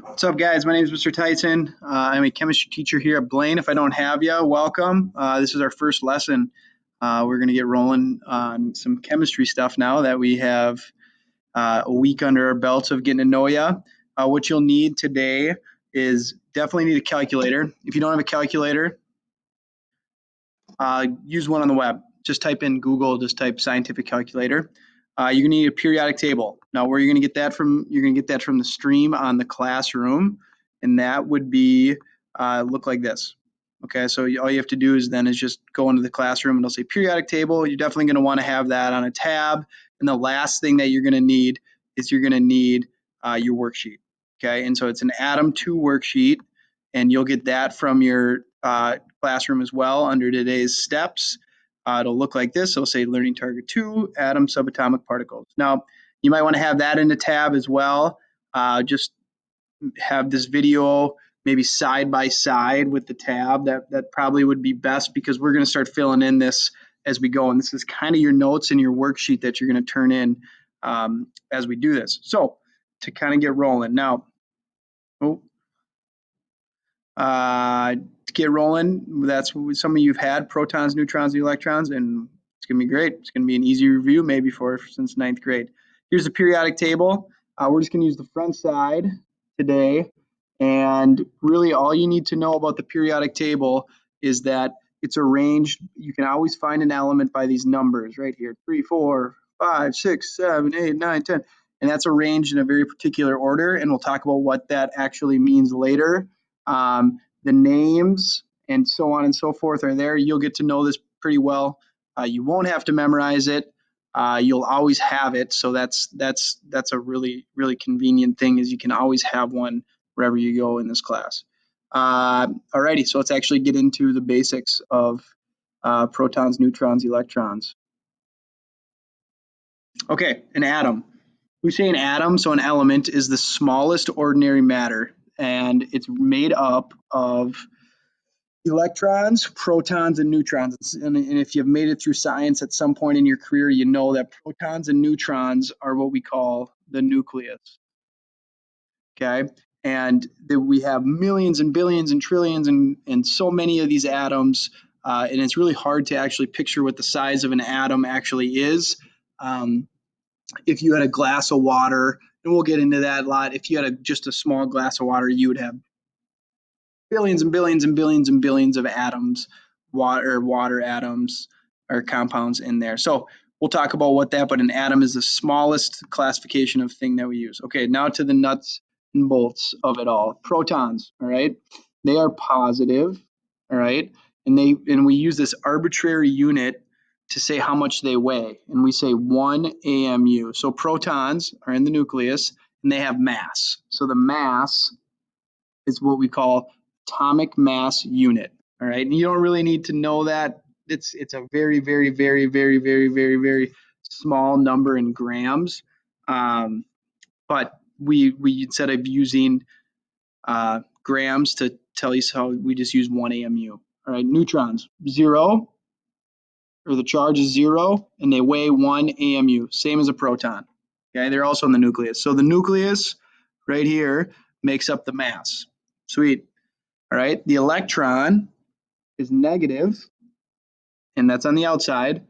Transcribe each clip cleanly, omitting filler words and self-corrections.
What's up, guys? My name is Mr. Tyson. I'm a chemistry teacher here at Blaine. If I don't have you, welcome. This is our first lesson. We're going to get rolling on some chemistry stuff now that we have a week under our belts of getting to know you. What you'll need today is definitely need a calculator. If you don't have a calculator, use one on the web. Just type in Google, just type scientific calculator. You're going to need a periodic table. Now, where you're going to get that from, you're going to get that from the stream on the classroom, and that would be look like this. Okay, so all you have to do is just go into the classroom and it'll say periodic table. You're definitely going to want to have that on a tab. And the last thing that you're going to need is your worksheet. Okay, and so it's an Atom 2 worksheet, and you'll get that from your classroom as well under today's steps. It'll look like this. It'll say Learning Target 2, Atom Subatomic Particles. Now, you might want to have that in a tab as well. Just have this video maybe side by side with the tab. That probably would be best because we're going to start filling in this as we go. And this is kind of your notes and your worksheet that you're going to turn in as we do this. So to kind of get rolling now, to get rolling, that's what some of you've had, protons, neutrons, and electrons, and it's going to be great. It's going to be an easy review, maybe since 9th grade. Here's the periodic table. We're just going to use the front side today, and really all you need to know about the periodic table is that it's arranged. You can always find an element by these numbers right here, 3, 4, 5, 6, 7, 8, 9, 10, and that's arranged in a very particular order, and we'll talk about what that actually means later. The names and so on and so forth are there. You'll get to know this pretty well. You won't have to memorize it. You'll always have it. So that's a really, really convenient thing, is you can always have one wherever you go in this class. Alrighty, so let's actually get into the basics of protons, neutrons, electrons. Okay, an atom. We say an atom, so an element is the smallest ordinary matter, and it's made up of electrons, protons, and neutrons. And if you've made it through science at some point in your career, you know that protons and neutrons are what we call the nucleus. Okay, and that we have millions and billions and trillions and so many of these atoms, and it's really hard to actually picture what the size of an atom actually is. If you had a glass of water, and we'll get into that a lot, if you had just a small glass of water, you would have billions and billions and billions and billions of atoms, water atoms or compounds in there. So we'll talk about what that, but an atom is the smallest classification of thing that we use. Okay, now to the nuts and bolts of it all. Protons, all right? They are positive, all right? And we use this arbitrary unit to say how much they weigh, and we say 1 AMU. So protons are in the nucleus, and they have mass. So the mass is what we call atomic mass unit. All right, and you don't really need to know that. It's a very, very, very, very, very, very, very small number in grams. But we instead of using grams to tell you how, we just use 1 AMU. All right, neutrons, 0, or the charge is 0, and they weigh 1 AMU, same as a proton. Okay, they're also in the nucleus. So the nucleus right here makes up the mass. Sweet. All right, the electron is negative, and that's on the outside,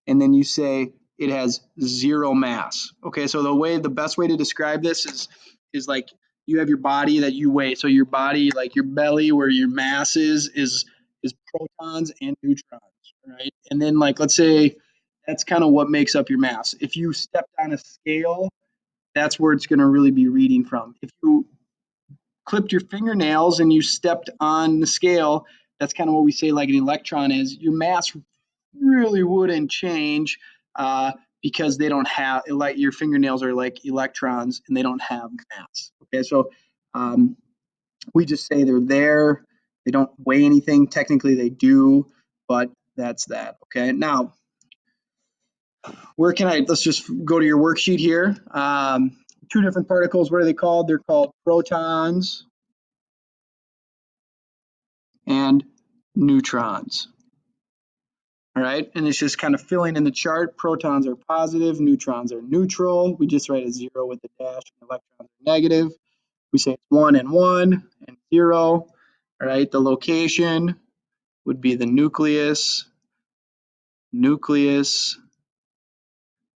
and then you say it has 0 mass. Okay, so the best way to describe this is like you have your body that you weigh. So your body, like your belly, where your mass is protons and neutrons, right? And then, like, let's say that's kind of what makes up your mass. If you stepped on a scale, that's where it's going to really be reading from. If you clipped your fingernails and you stepped on the scale, that's kind of what we say like an electron is. Your mass really wouldn't change because they don't have, like, your fingernails are like electrons and they don't have mass. Okay, so we just say they're there. They don't weigh anything. Technically they do, but that's that. Okay, now let's just go to your worksheet here. 2 different particles, what are they called? They're called protons and neutrons. All right, and it's just kind of filling in the chart. Protons are positive, neutrons are neutral. We just write a 0 with a dash, and electrons are negative. We say 1 and 1 and 0. All right, the location would be the nucleus, and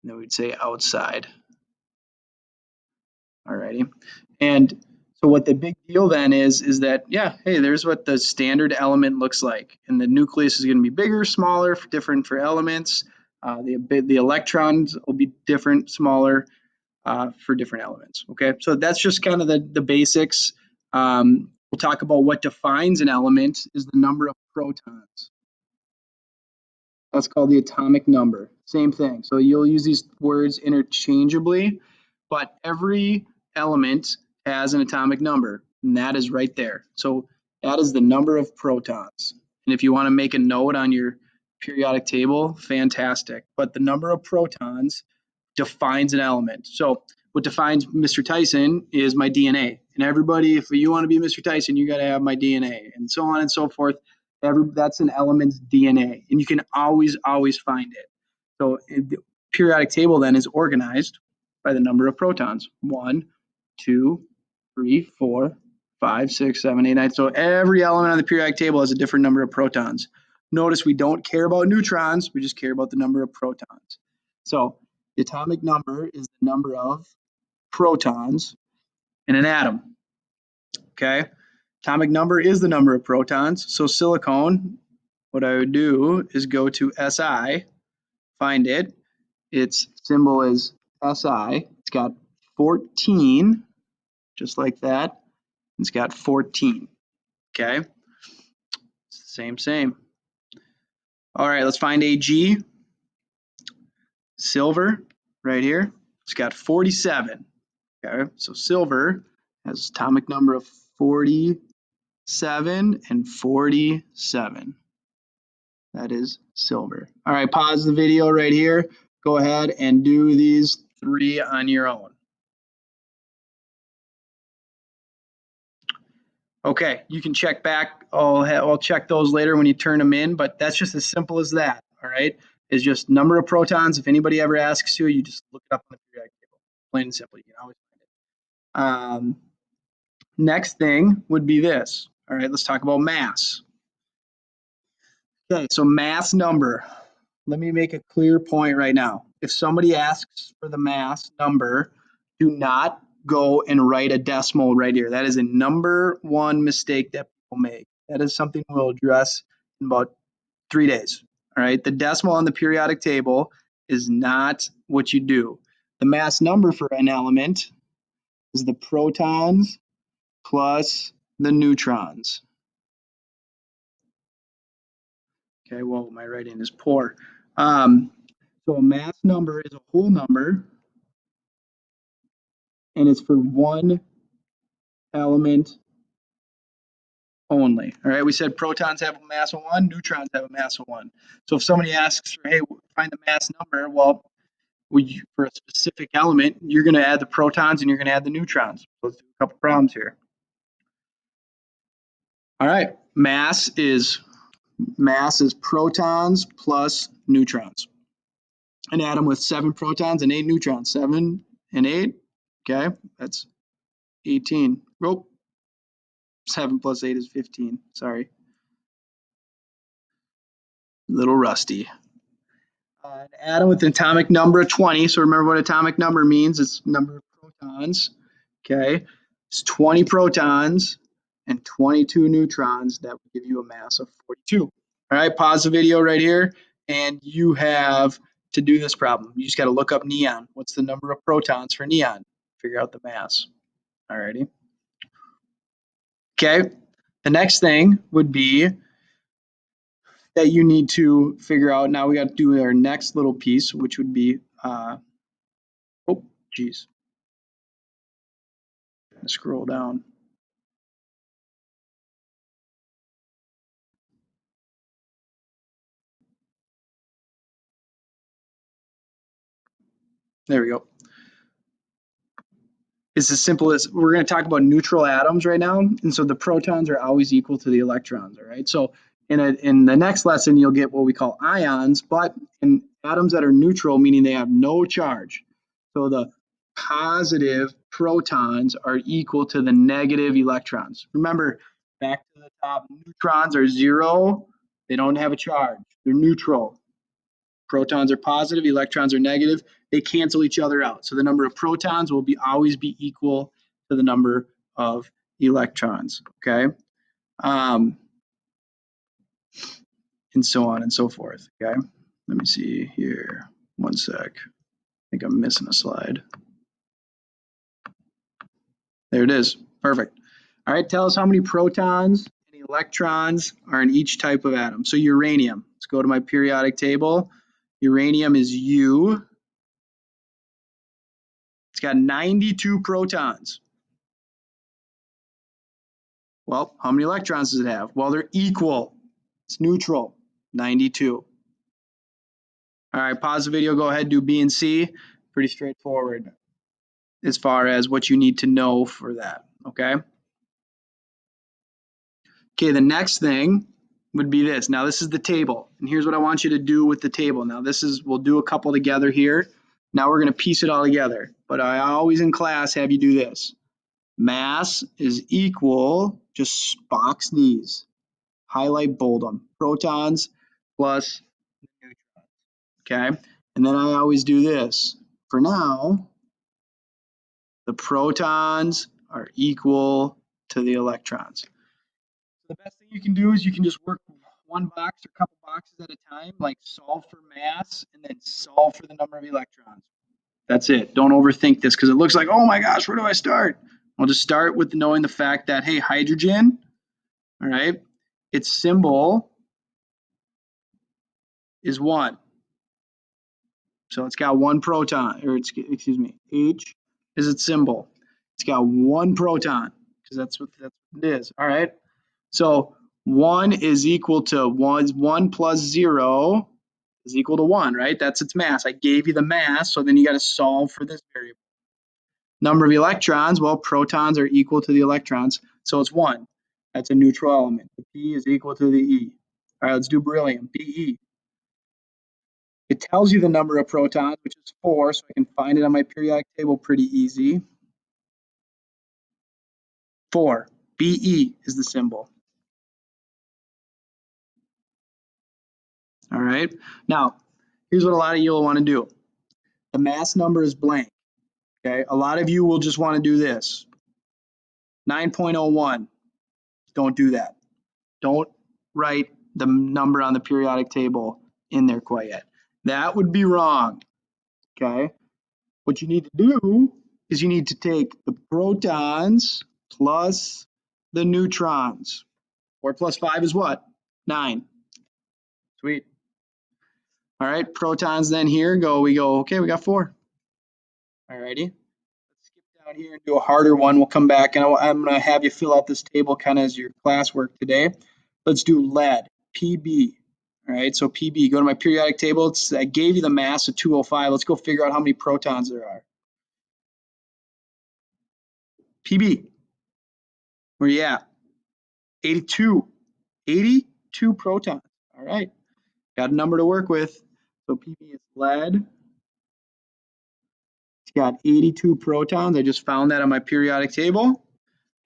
then we'd say outside. All righty. And so what the big deal then is that, yeah, hey, there's what the standard element looks like. And the nucleus is going to be bigger, smaller, different for elements. The electrons will be different, smaller for different elements. Okay, so that's just kind of the basics. We'll talk about what defines an element is the number of protons. That's called the atomic number. Same thing. So you'll use these words interchangeably, but every element has an atomic number, and that is right there. So that is the number of protons. And if you want to make a note on your periodic table, fantastic. But the number of protons defines an element. So what defines Mr. Tyson is my DNA. And everybody, if you want to be Mr. Tyson, you got to have my DNA, and so on and so forth. That's an element's DNA, and you can always find it. So the periodic table then is organized by the number of protons. 1, 2, 3, 4, 5, 6, 7, 8, 9. So every element on the periodic table has a different number of protons. Notice we don't care about neutrons, we just care about the number of protons. So the atomic number is the number of protons in an atom. Okay, atomic number is the number of protons. So silicone, what I would do is go to Si, find it. Its symbol is Si. It's got 14, just like that. It's got 14. Okay, same. All right, let's find Ag. Silver, right here. It's got 47. Okay, so silver has atomic number of 47 and 47. That is silver. All right, pause the video right here. Go ahead and do these 3 on your own. Okay, you can check back. I'll check those later when you turn them in, but that's just as simple as that. All right, it's just number of protons. If anybody ever asks you, you just look it up on the periodic table. Plain and simple. You can always find it. Next thing would be this. All right, let's talk about mass. Okay, so mass number. Let me make a clear point right now. If somebody asks for the mass number, do not go and write a decimal right here. That is a number one mistake that people make. That is something we'll address in about 3 days. All right, the decimal on the periodic table is not what you do. The mass number for an element is the protons plus the neutrons. Okay, well, my writing is poor. So a mass number is a whole number, and it's for one element only. All right, we said protons have a mass of 1, neutrons have a mass of 1. So if somebody asks, hey, find the mass number, well, for a specific element, you're going to add the protons and you're going to add the neutrons. Let's do a couple problems here. All right, mass is protons plus neutrons. An atom with 7 protons and 8 neutrons. 7 and 8, okay, that's 18. Oh, 7 plus 8 is 15. Sorry. A little rusty. An atom with an atomic number of 20. So remember what atomic number means. It's number of protons. Okay. It's 20 protons and 22 neutrons. That would give you a mass of 42. All right. Pause the video right here. And you have to do this problem. You just got to look up neon. What's the number of protons for neon? Figure out the mass. All righty. Okay. The next thing would be that you need to figure out. Now we got to do our next little piece, which would be, oh, geez. Scroll down. There we go. It's as simple as we're going to talk about neutral atoms right now. And so the protons are always equal to the electrons, all right? So in the next lesson, you'll get what we call ions, but in atoms that are neutral, meaning they have no charge. So the positive protons are equal to the negative electrons. Remember, back to the top, neutrons are 0. They don't have a charge. They're neutral. Protons are positive, electrons are negative. They cancel each other out. So the number of protons will always be equal to the number of electrons, okay? And so on and so forth, okay? Let me see here, 1 sec. I think I'm missing a slide. There it is, perfect. All right, tell us how many protons and electrons are in each type of atom. So uranium, let's go to my periodic table. Uranium is U. It's got 92 protons. Well, how many electrons does it have? Well, they're equal. It's neutral, 92. All right, pause the video, go ahead, do B and C. Pretty straightforward as far as what you need to know for that, okay? Okay, the next thing would be this. Now, this is the table, and here's what I want you to do with the table. Now, we'll do a couple together here. Now we're going to piece it all together, but I always in class have you do this. Mass is equal, just box these, highlight, bold them, protons plus neutrons, okay? And then I always do this. For now, the protons are equal to the electrons. So the best thing you can do is you can just work one box or a couple boxes at a time, like solve for mass and then solve for the number of electrons. That's it. Don't overthink this because it looks like, oh my gosh, where do I start? I'll just start with knowing the fact that, hey, hydrogen, all right, its symbol is 1. So it's got 1 proton, or excuse me, H is its symbol. It's got 1 proton because that's what it is. All right. So 1 is equal to 1 plus 0 is equal to 1, right? That's its mass. I gave you the mass, so then you got to solve for this variable. Number of electrons, well, protons are equal to the electrons, so it's 1. That's a neutral element. The P is equal to the E. All right, let's do beryllium, Be. It tells you the number of protons, which is 4, so I can find it on my periodic table pretty easy. 4, Be is the symbol. All right, now, here's what a lot of you will want to do. The mass number is blank, okay? A lot of you will just want to do this. 9.01, don't do that. Don't write the number on the periodic table in there quite yet. That would be wrong, okay? What you need to do is you need to take the protons plus the neutrons. 4 plus 5 is what? 9. Sweet. All right, protons then here we go, okay, we got 4. All righty. Let's skip down here and do a harder one. We'll come back and I'm going to have you fill out this table kind of as your classwork today. Let's do lead, Pb. All right, so Pb, go to my periodic table. I gave you the mass of 205. Let's go figure out how many protons there are. Pb, where you at? 82. 82 protons. All right, got a number to work with. So Pb is lead. It's got 82 protons. I just found that on my periodic table.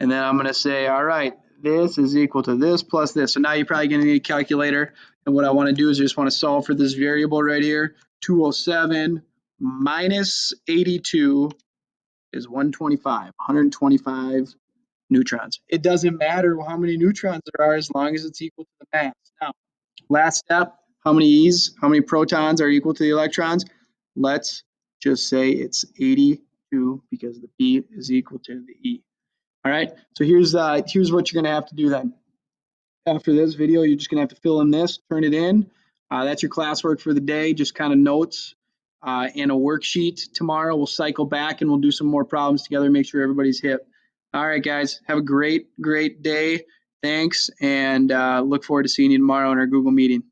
And then I'm going to say, all right, this is equal to this plus this. So now you're probably going to need a calculator. And what I want to do is I just want to solve for this variable right here. 207 minus 82 is 125 neutrons. It doesn't matter how many neutrons there are as long as it's equal to the mass. Now, last step, how many protons are equal to the electrons? Let's just say it's 82 because the P is equal to the E. All right, so here's what you're gonna have to do then. After this video, you're just gonna have to fill in this, turn it in. That's your classwork for the day, just kind of notes and a worksheet. Tomorrow we'll cycle back and we'll do some more problems together, make sure everybody's hip. All right, guys, have a great day. Thanks, and look forward to seeing you tomorrow in our Google meeting.